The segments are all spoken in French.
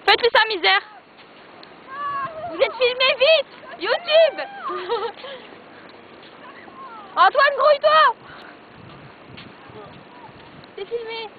Faites-lui sa misère. Vous êtes filmé, vite. YouTube. Antoine, grouille-toi. C'est filmé.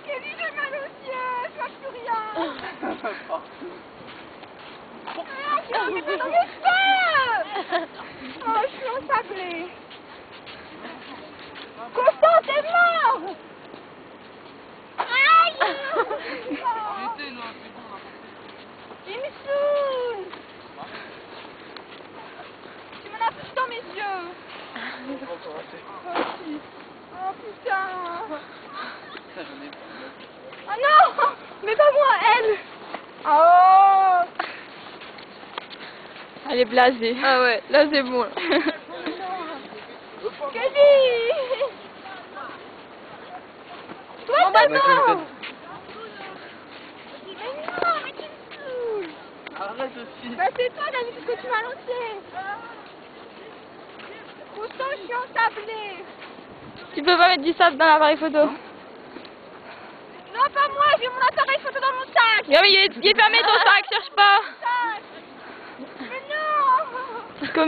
Kelly, j'ai mal aux yeux, je vois plus rien. J'ai pas dans mes cheveux. Oh, je suis ensablée. Constant, t'es mort. Aïe. Il me saoule. Tu m'en as foutu dans mes yeux. Oh putain. Oh non. Mais pas moi, elle. Oh. Elle est blasée. Ah ouais, là c'est bon. Là. Kelly. Toi, t'es mort. Mais non, mais tu me saoules. Arrête aussi. Bah c'est toi d'habitude que tu m'as lancé. Pourtant je suis ensablée. Tu peux pas mettre du sable dans l'appareil photo. Non pas moi, j'ai mon appareil photo dans mon sac. Ah oui, il est fermé ton sac, cherche pas. Mais non. Comme